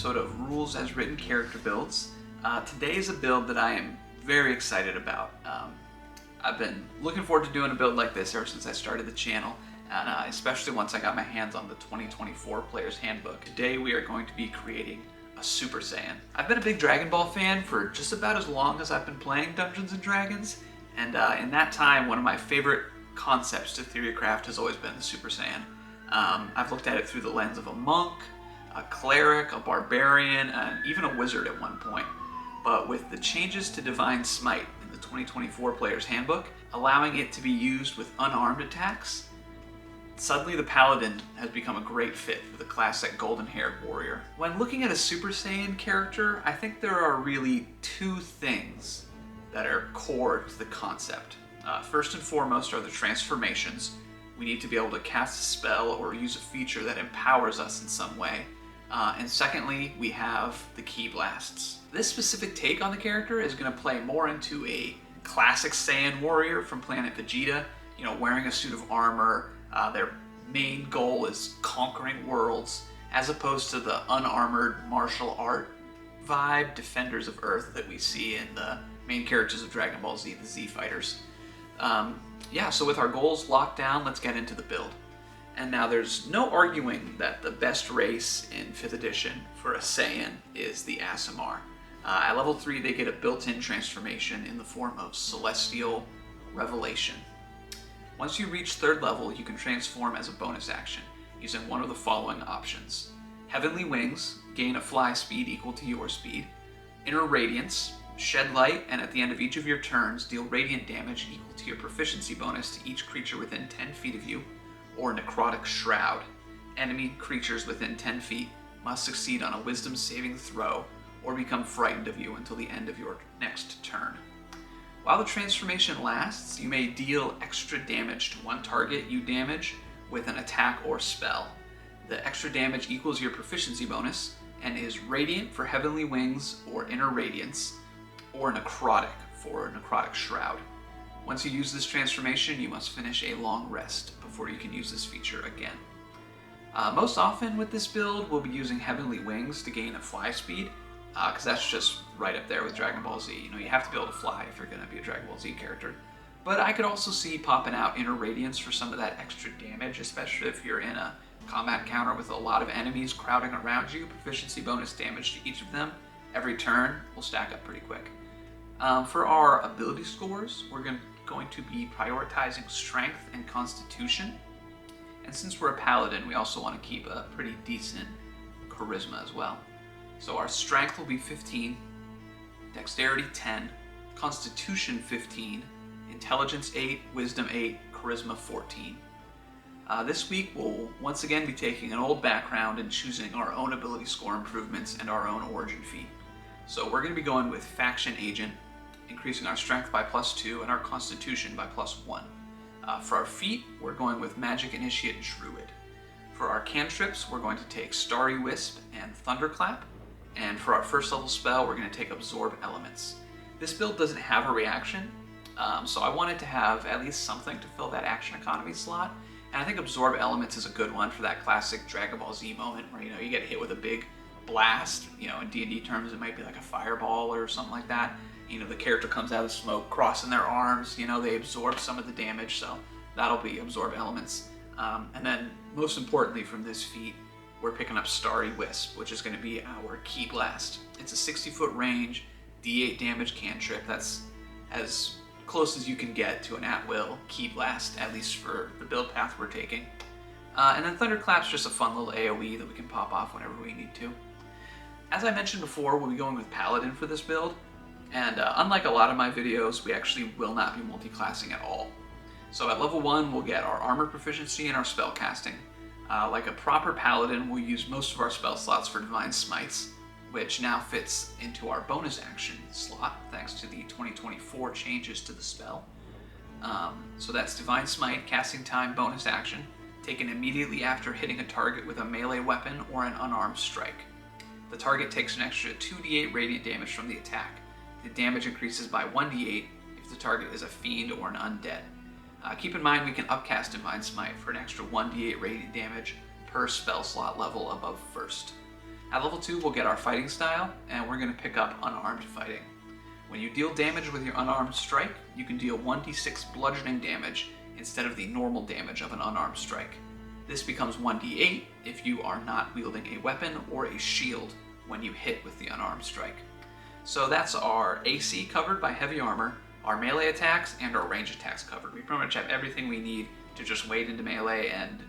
episode of Rules as Written Character Builds. Today is a build that I am very excited about. I've been looking forward to doing a build like this ever since I started the channel, and especially once I got my hands on the 2024 Player's Handbook. Today we are going to be creating a Super Saiyan. I've been a big Dragon Ball fan for just about as long as I've been playing Dungeons & Dragons, and in that time, one of my favorite concepts to theorycraft has always been the Super Saiyan. I've looked at it through the lens of a monk, a cleric, a barbarian, and even a wizard at one point. But with the changes to Divine Smite in the 2024 Player's Handbook, allowing it to be used with unarmed attacks, suddenly the Paladin has become a great fit for the classic golden-haired warrior. When looking at a Super Saiyan character, I think there are really two things that are core to the concept. First and foremost are the transformations. We need to be able to cast a spell or use a feature that empowers us in some way. And secondly, we have the Ki Blasts. This specific take on the character is going to play more into a classic Saiyan warrior from Planet Vegeta, wearing a suit of armor. Their main goal is conquering worlds, as opposed to the unarmored martial art vibe defenders of Earth that we see in the main characters of Dragon Ball Z, the Z Fighters. So with our goals locked down, let's get into the build. And now there's no arguing that the best race in 5th edition for a Saiyan is the Aasimar. At level 3, they get a built-in transformation in the form of Celestial Revelation. Once you reach 3rd level, you can transform as a bonus action, using one of the following options. Heavenly Wings, gain a fly speed equal to your speed. Inner Radiance, shed light, and at the end of each of your turns, deal radiant damage equal to your proficiency bonus to each creature within 10 feet of you. Or Necrotic Shroud. Enemy creatures within 10 feet must succeed on a wisdom saving throw or become frightened of you until the end of your next turn. While the transformation lasts, you may deal extra damage to one target you damage with an attack or spell. The extra damage equals your proficiency bonus and is radiant for Heavenly Wings or Inner Radiance, or necrotic for Necrotic Shroud. Once you use this transformation, you must finish a long rest before you can use this feature again. Most often with this build, we'll be using Heavenly Wings to gain a fly speed, because that's just right up there with Dragon Ball Z. You have to be able to fly if you're going to be a Dragon Ball Z character. But I could also see popping out Inner Radiance for some of that extra damage, especially if you're in a combat counter with a lot of enemies crowding around you. Proficiency bonus damage to each of them every turn will stack up pretty quick. For our ability scores, we're going to be prioritizing Strength and Constitution. And since we're a Paladin, we also want to keep a pretty decent Charisma as well. So our Strength will be 15, Dexterity 10, Constitution 15, Intelligence 8, Wisdom 8, Charisma 14. This week we'll once again be taking an old background and choosing our own ability score improvements and our own origin feat. So we're going to be going with Faction Agent, increasing our Strength by +2 and our Constitution by +1. For our feat, we're going with Magic Initiate Druid. For our cantrips, we're going to take Starry Wisp and Thunderclap. And for our first level spell, we're going to take Absorb Elements. This build doesn't have a reaction, so I wanted to have at least something to fill that action economy slot. And I think Absorb Elements is a good one for that classic Dragon Ball Z moment where you get hit with a big blast. In D&D terms, it might be like a fireball or something like that. The character comes out of the smoke, crossing their arms, they absorb some of the damage, so that'll be Absorb Elements. And then, most importantly from this feat, we're picking up Starry Wisp, which is going to be our Ki Blast. It's a 60-foot range, D8 damage cantrip. That's as close as you can get to an at-will Ki Blast, at least for the build path we're taking. And then Thunderclap's just a fun little AoE that we can pop off whenever we need to. As I mentioned before, we'll be going with Paladin for this build. And unlike a lot of my videos, we actually will not be multi-classing at all. So at level 1, we'll get our armor proficiency and our spell casting. Like a proper Paladin, we'll use most of our spell slots for Divine Smites, which now fits into our bonus action slot, thanks to the 2024 changes to the spell. So that's Divine Smite, casting time, bonus action, taken immediately after hitting a target with a melee weapon or an unarmed strike. The target takes an extra 2d8 radiant damage from the attack. The damage increases by 1d8 if the target is a fiend or an undead. Keep in mind we can upcast Divine Smite for an extra 1d8 radiant damage per spell slot level above 1st. At level 2, we'll get our fighting style, and we're going to pick up unarmed fighting. When you deal damage with your unarmed strike, you can deal 1d6 bludgeoning damage instead of the normal damage of an unarmed strike. This becomes 1d8 if you are not wielding a weapon or a shield when you hit with the unarmed strike. So that's our AC covered by heavy armor, our melee attacks, and our range attacks covered. We pretty much have everything we need to just wade into melee and,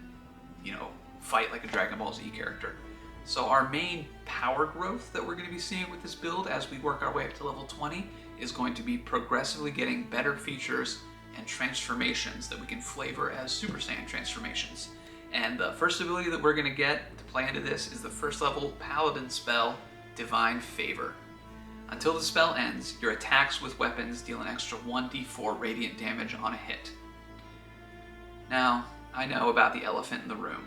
fight like a Dragon Ball Z character. So our main power growth that we're going to be seeing with this build as we work our way up to level 20 is going to be progressively getting better features and transformations that we can flavor as Super Saiyan transformations. And the first ability that we're going to get to play into this is the first level Paladin spell, Divine Favor. Until the spell ends, your attacks with weapons deal an extra 1d4 radiant damage on a hit. Now, I know about the elephant in the room.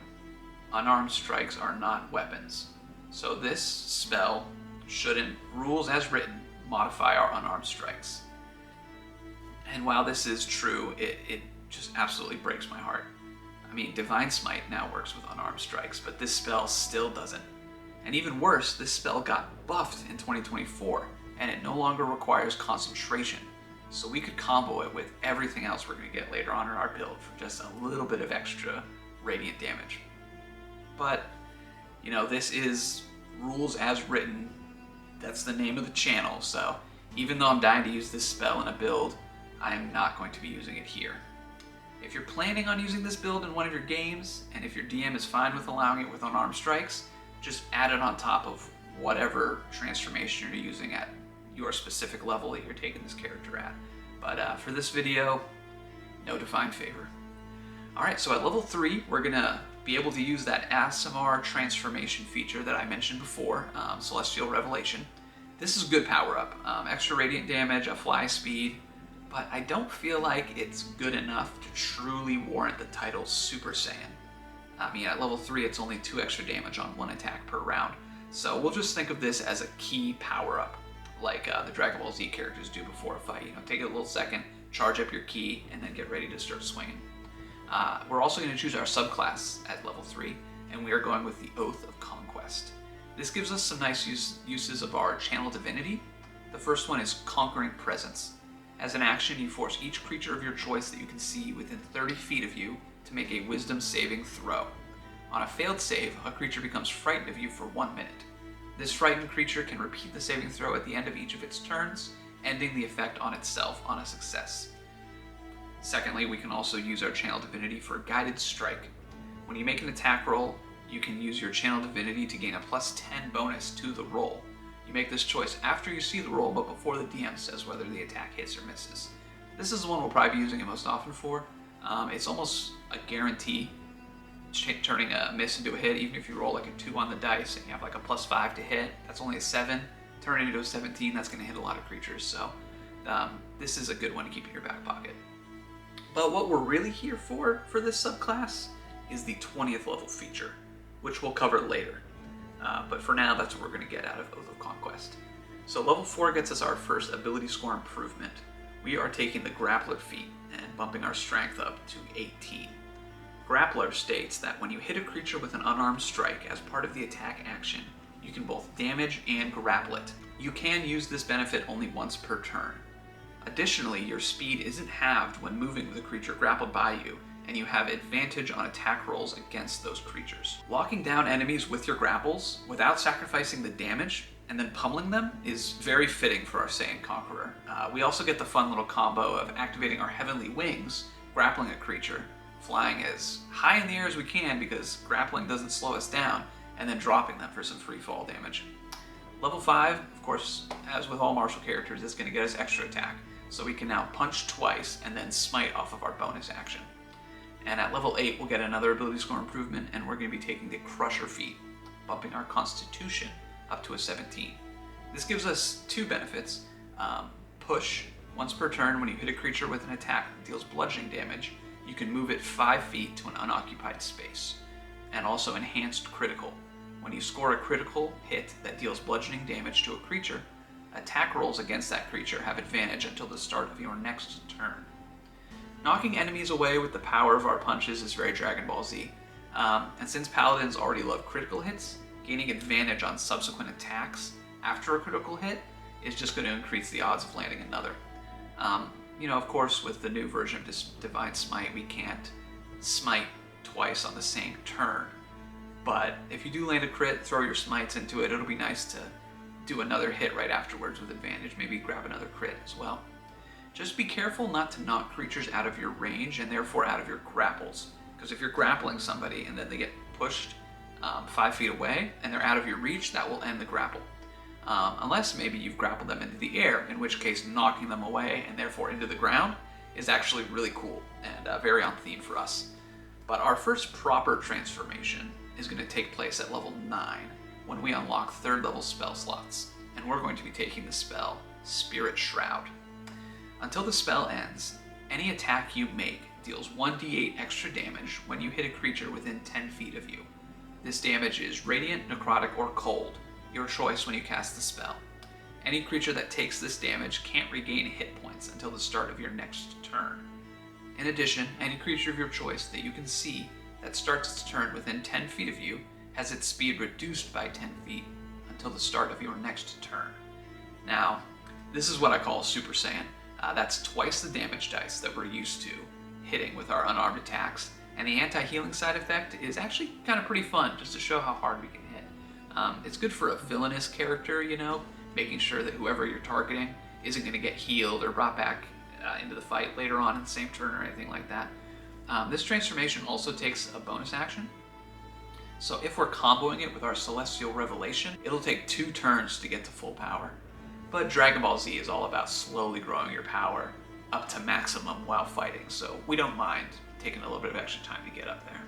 Unarmed strikes are not weapons. So this spell shouldn't, rules as written, modify our unarmed strikes. And while this is true, it just absolutely breaks my heart. I mean, Divine Smite now works with unarmed strikes, but this spell still doesn't. And even worse, this spell got buffed in 2024, and it no longer requires concentration. So we could combo it with everything else we're going to get later on in our build for just a little bit of extra radiant damage. But, this is rules as written. That's the name of the channel, so even though I'm dying to use this spell in a build, I'm not going to be using it here. If you're planning on using this build in one of your games, and if your DM is fine with allowing it with unarmed strikes, just add it on top of whatever transformation you're using at your specific level that you're taking this character at. But for this video, no Divine Favor. Alright, so at level 3, we're going to be able to use that ASMR transformation feature that I mentioned before, Celestial Revelation. This is a good power-up. Extra radiant damage, a fly speed, but I don't feel like it's good enough to truly warrant the title Super Saiyan. I mean, at level 3, it's only 2 extra damage on 1 attack per round. So we'll just think of this as a key power-up, like the Dragon Ball Z characters do before a fight. Take a little second, charge up your ki, and then get ready to start swinging. We're also going to choose our subclass at level 3, and we are going with the Oath of Conquest. This gives us some nice uses of our Channel Divinity. The first one is Conquering Presence. As an action, you force each creature of your choice that you can see within 30 feet of you to make a Wisdom saving throw. On a failed save, a creature becomes frightened of you for 1 minute. This frightened creature can repeat the saving throw at the end of each of its turns, ending the effect on itself on a success. Secondly, we can also use our Channel Divinity for Guided Strike. When you make an attack roll, you can use your Channel Divinity to gain a +10 bonus to the roll. You make this choice after you see the roll, but before the DM says whether the attack hits or misses. This is the one we'll probably be using it most often for. It's almost a guarantee turning a miss into a hit, even if you roll like a 2 on the dice and you have like a +5 to hit, that's only a 7. Turn it into a 17, that's going to hit a lot of creatures, so this is a good one to keep in your back pocket. But what we're really here for this subclass is the 20th level feature, which we'll cover later. But for now, that's what we're going to get out of Oath of Conquest. So level 4 gets us our first ability score improvement. We are taking the Grappler feat and bumping our strength up to 18. Grappler states that when you hit a creature with an unarmed strike as part of the attack action, you can both damage and grapple it. You can use this benefit only once per turn. Additionally, your speed isn't halved when moving with a creature grappled by you, and you have advantage on attack rolls against those creatures. Locking down enemies with your grapples without sacrificing the damage and then pummeling them is very fitting for our Saiyan Conqueror. We also get the fun little combo of activating our Heavenly Wings, grappling a creature, flying as high in the air as we can because grappling doesn't slow us down, and then dropping them for some free fall damage. Level 5, of course, as with all martial characters, is going to get us extra attack, so we can now punch twice and then smite off of our bonus action. And at level 8, we'll get another ability score improvement, and we're going to be taking the Crusher feat, bumping our Constitution up to a 17. This gives us 2 benefits. Push, once per turn when you hit a creature with an attack that deals bludgeoning damage, you can move it 5 feet to an unoccupied space. And also Enhanced Critical. When you score a critical hit that deals bludgeoning damage to a creature, attack rolls against that creature have advantage until the start of your next turn. Knocking enemies away with the power of our punches is very Dragon Ball Z. And since Paladins already love critical hits, gaining advantage on subsequent attacks after a critical hit is just going to increase the odds of landing another. Of course, with the new version of Divine Smite, we can't smite twice on the same turn. But if you do land a crit, throw your smites into it. It'll be nice to do another hit right afterwards with advantage. Maybe grab another crit as well. Just be careful not to knock creatures out of your range and therefore out of your grapples. Because if you're grappling somebody and then they get pushed 5 feet away and they're out of your reach, that will end the grapple. Unless maybe you've grappled them into the air, in which case knocking them away and therefore into the ground is actually really cool and very on theme for us. But our first proper transformation is going to take place at level 9 when we unlock 3rd level spell slots, and we're going to be taking the spell Spirit Shroud. Until the spell ends, any attack you make deals 1d8 extra damage when you hit a creature within 10 feet of you. This damage is radiant, necrotic, or cold, your choice when you cast the spell. Any creature that takes this damage can't regain hit points until the start of your next turn. In addition, any creature of your choice that you can see that starts its turn within 10 feet of you has its speed reduced by 10 feet until the start of your next turn. Now, this is what I call Super Saiyan. That's twice the damage dice that we're used to hitting with our unarmed attacks, and the anti-healing side effect is actually kind of pretty fun, just to show how hard we can hit. It's good for a villainous character, making sure that whoever you're targeting isn't going to get healed or brought back into the fight later on in the same turn or anything like that. This transformation also takes a bonus action. So if we're comboing it with our Celestial Revelation, it'll take 2 turns to get to full power. But Dragon Ball Z is all about slowly growing your power up to maximum while fighting, so we don't mind taking a little bit of extra time to get up there.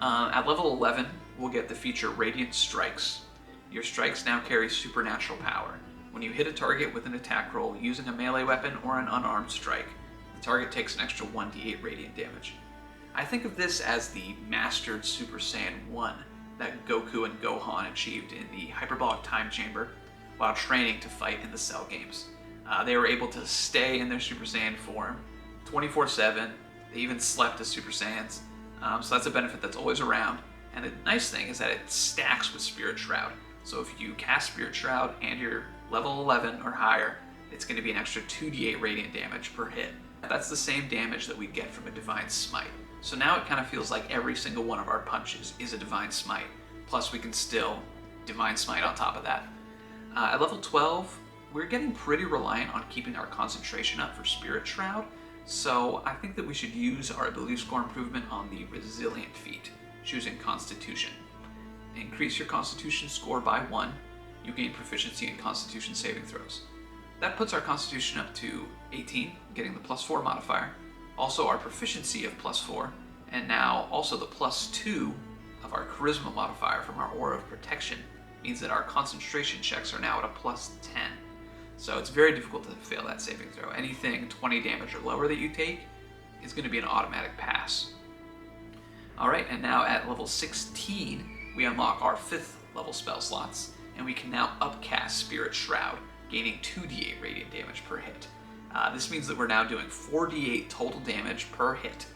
At level 11, we'll get the feature Radiant Strikes. Your strikes now carry supernatural power. When you hit a target with an attack roll using a melee weapon or an unarmed strike, the target takes an extra 1d8 radiant damage. I think of this as the mastered Super Saiyan One that Goku and Gohan achieved in the Hyperbolic Time Chamber while training to fight in the Cell games. They were able to stay in their Super Saiyan form 24/7. They even slept as Super Saiyans. So that's a benefit that's always around. And the nice thing is that it stacks with Spirit Shroud. So if you cast Spirit Shroud and you're level 11 or higher, it's going to be an extra 2d8 radiant damage per hit. That's the same damage that we get from a Divine Smite. So now it kind of feels like every single one of our punches is a Divine Smite. Plus we can still Divine Smite on top of that. At level 12, we're getting pretty reliant on keeping our concentration up for Spirit Shroud. So I think that we should use our ability score improvement on the Resilient feat, choosing Constitution. Increase your Constitution score by 1. You gain proficiency in Constitution saving throws. That puts our Constitution up to 18, getting the +4 modifier. Also our proficiency of +4, and now also the +2 of our Charisma modifier from our Aura of Protection means that our concentration checks are now at a +10. So it's very difficult to fail that saving throw. Anything 20 damage or lower that you take is going to be an automatic pass. Alright, and now at level 16, we unlock our 5th level spell slots, and we can now upcast Spirit Shroud, gaining 2d8 radiant damage per hit. This means that we're now doing 4d8 total damage per hit.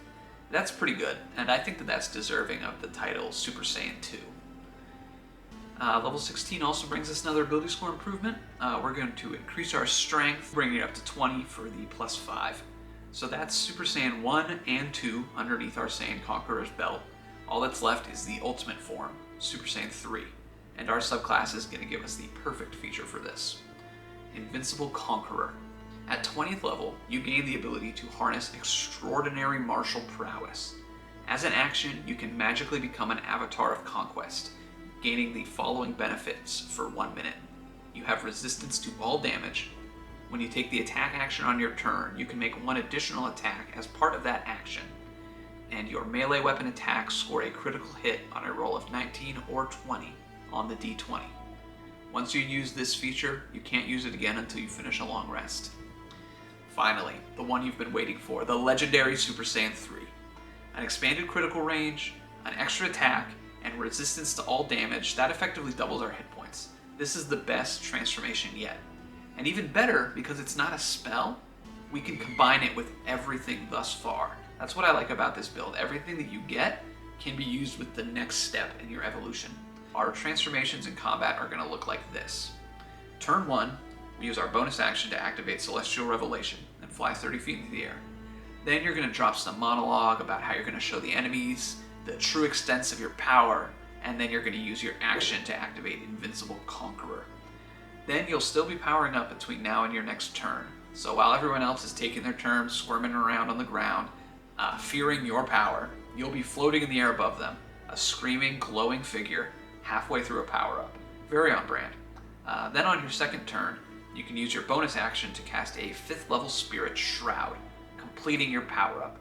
That's pretty good, and I think that that's deserving of the title Super Saiyan 2. Level 16 also brings us another ability score improvement. We're going to increase our strength, bringing it up to 20 for the +5. So that's Super Saiyan 1 and 2 underneath our Saiyan Conqueror's belt. All that's left is the ultimate form, Super Saiyan 3, and our subclass is going to give us the perfect feature for this. Invincible Conqueror. At 20th level, you gain the ability to harness extraordinary martial prowess. As an action, you can magically become an avatar of conquest, gaining the following benefits for 1 minute. You have resistance to all damage. When you take the attack action on your turn, you can make 1 additional attack as part of that action. And your melee weapon attacks score a critical hit on a roll of 19 or 20 on the d20. Once you use this feature, you can't use it again until you finish a long rest. Finally, the one you've been waiting for, the legendary Super Saiyan 3. An expanded critical range, an extra attack, and resistance to all damage that effectively doubles our hit points. This is the best transformation yet. And even better, because it's not a spell, we can combine it with everything thus far. That's what I like about this build. Everything that you get can be used with the next step in your evolution. our transformations in combat are going to look like this. Turn 1, we use our bonus action to activate Celestial Revelation and fly 30 feet into the air. Then you're going to drop some monologue about how you're going to show the enemies the true extents of your power, and then you're going to use your action to activate Invincible Conqueror. Then you'll still be powering up between now and your next turn. So while everyone else is taking their turn squirming around on the ground, fearing your power, you'll be floating in the air above them, a screaming, glowing figure halfway through a power-up. Very on brand. Then on your second turn, you can use your bonus action to cast a 5th level Spirit Shroud, completing your power-up.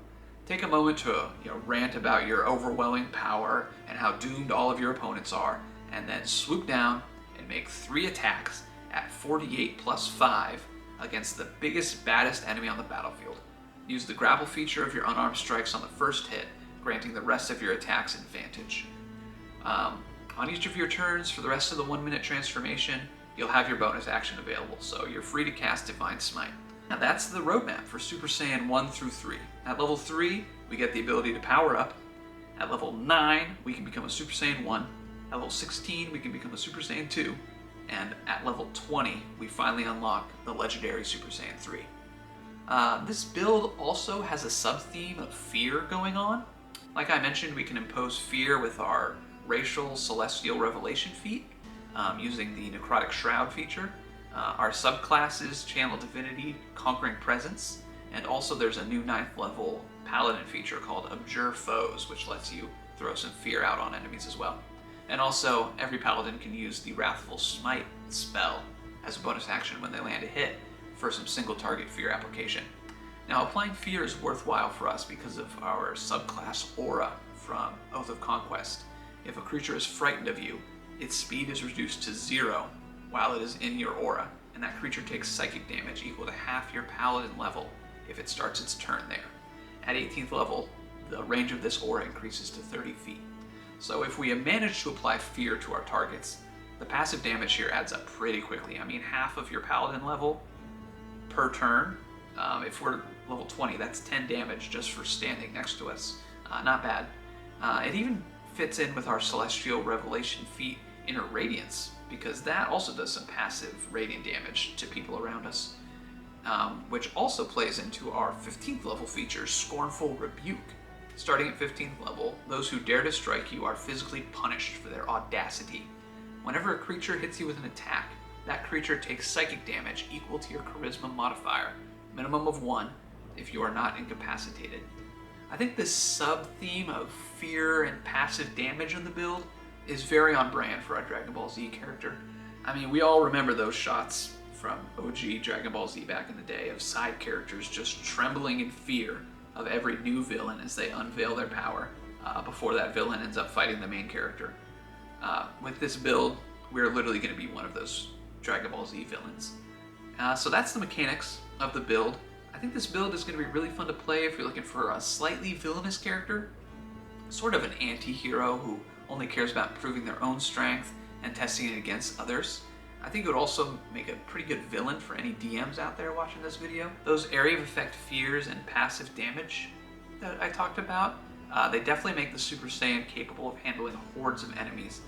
Take a moment to rant about your overwhelming power and how doomed all of your opponents are, and then swoop down and make 3 attacks at 48 plus 5 against the biggest, baddest enemy on the battlefield. Use the grapple feature of your unarmed strikes on the first hit, granting the rest of your attacks advantage. On each of your turns for the rest of the 1-minute transformation, you'll have your bonus action available, so you're free to cast Divine Smite. Now that's the roadmap for Super Saiyan 1 through 3. At level 3, we get the ability to power up. At level 9, we can become a Super Saiyan 1. At level 16, we can become a Super Saiyan 2. And at level 20, we finally unlock the legendary Super Saiyan 3. This build also has a sub-theme of fear going on. Like I mentioned, we can impose fear with our racial Celestial Revelation feat, using the Necrotic Shroud feature. Our subclasses channel Divinity, Conquering Presence, and also there's a new 9th level Paladin feature called Abjure Foes, which lets you throw some fear out on enemies as well. And also, every Paladin can use the Wrathful Smite spell as a bonus action when they land a hit for some single target fear application. Now, applying fear is worthwhile for us because of our subclass Aura from Oath of Conquest. If a creature is frightened of you, its speed is reduced to 0 while it is in your aura, and that creature takes psychic damage equal to half your Paladin level if it starts its turn there. At 18th level, the range of this aura increases to 30 feet. So if we manage to apply fear to our targets, the passive damage here adds up pretty quickly. I mean, half of your Paladin level per turn. If we're level 20, that's 10 damage just for standing next to us. Not bad. It even fits in with our Celestial Revelation feat, Inner Radiance, because that also does some passive radiant damage to people around us, which also plays into our 15th level feature, Scornful Rebuke. Starting at 15th level, those who dare to strike you are physically punished for their audacity. Whenever a creature hits you with an attack, that creature takes psychic damage equal to your charisma modifier, minimum of 1 if you are not incapacitated. I think this sub-theme of fear and passive damage in the build is very on brand for our Dragon Ball Z character. I mean, we all remember those shots from OG Dragon Ball Z back in the day of side characters just trembling in fear of every new villain as they unveil their power before that villain ends up fighting the main character. With this build, we're literally going to be one of those Dragon Ball Z villains. So that's the mechanics of the build. I think this build is going to be really fun to play if you're looking for a slightly villainous character, sort of an anti-hero who only cares about proving their own strength and testing it against others. I think it would also make a pretty good villain for any DMs out there watching this video. Those area of effect fears and passive damage that I talked about, they definitely make the Super Saiyan capable of handling hordes of enemies,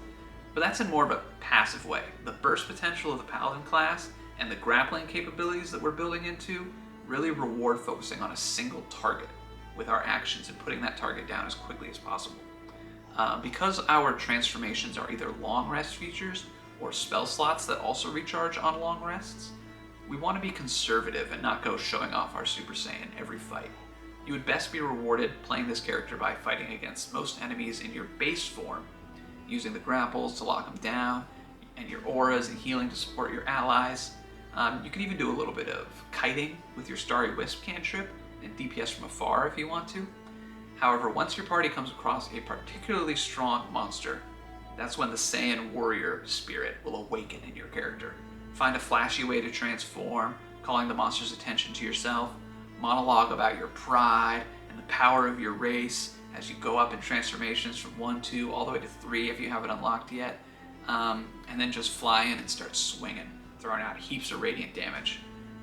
but that's in more of a passive way. The burst potential of the Paladin class and the grappling capabilities that we're building into really reward focusing on a single target with our actions and putting that target down as quickly as possible. Because our transformations are either long rest features or spell slots that also recharge on long rests, we want to be conservative and not go showing off our Super Saiyan every fight. You would best be rewarded playing this character by fighting against most enemies in your base form, using the grapples to lock them down, and your auras and healing to support your allies. You can even do a little bit of kiting with your Starry Wisp cantrip and DPS from afar if you want to. However, once your party comes across a particularly strong monster, that's when the Saiyan warrior spirit will awaken in your character. Find a flashy way to transform, calling the monster's attention to yourself, monologue about your pride and the power of your race as you go up in transformations from 1, 2, all the way to 3 if you haven't unlocked yet, and then just fly in and start swinging, throwing out heaps of radiant damage.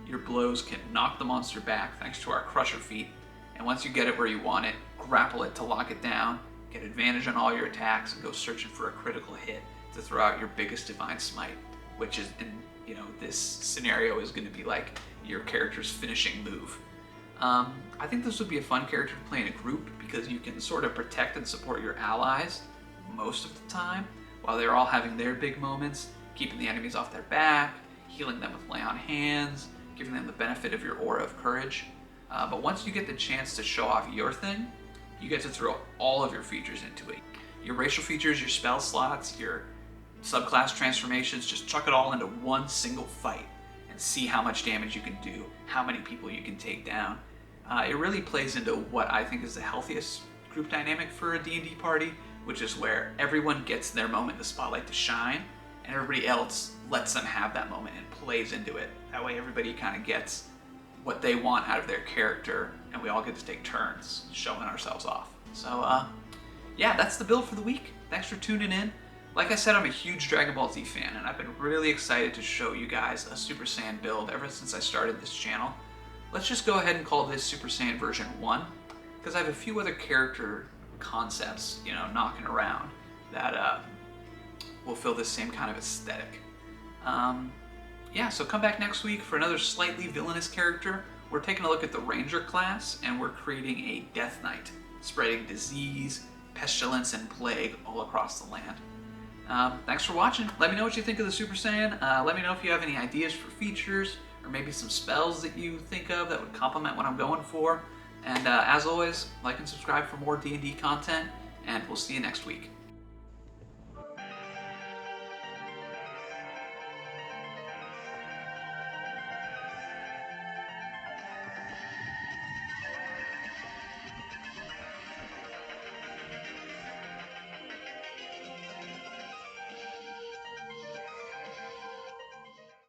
Your blows can knock the monster back thanks to our Crusher feat, and once you get it where you want it, grapple it to lock it down, get advantage on all your attacks, and go searching for a critical hit to throw out your biggest divine smite, which is, in this scenario, is going to be like your character's finishing move. I think this would be a fun character to play in a group because you can sort of protect and support your allies most of the time while they're all having their big moments, keeping the enemies off their back, healing them with lay on hands, giving them the benefit of your aura of courage. But once you get the chance to show off your thing, you get to throw all of your features into it. Your racial features, your spell slots, your subclass transformations, just chuck it all into one single fight and see how much damage you can do, how many people you can take down. It really plays into what I think is the healthiest group dynamic for a D&D party, which is where everyone gets their moment in the spotlight to shine, and everybody else lets them have that moment and plays into it. That way everybody kind of gets what they want out of their character, and we all get to take turns showing ourselves off. So, yeah, that's the build for the week. Thanks for tuning in. Like I said, I'm a huge Dragon Ball Z fan, and I've been really excited to show you guys a Super Saiyan build ever since I started this channel. Let's just go ahead and call this Super Saiyan version 1, because I have a few other character concepts, knocking around that will fill this same kind of aesthetic. Yeah, so come back next week for another slightly villainous character. We're taking a look at the Ranger class, and we're creating a Death Knight, spreading disease, pestilence, and plague all across the land. Thanks for watching. Let me know what you think of the Super Saiyan. Let me know if you have any ideas for features, or maybe some spells that you think of that would complement what I'm going for. And as always, like and subscribe for more D&D content, and we'll see you next week.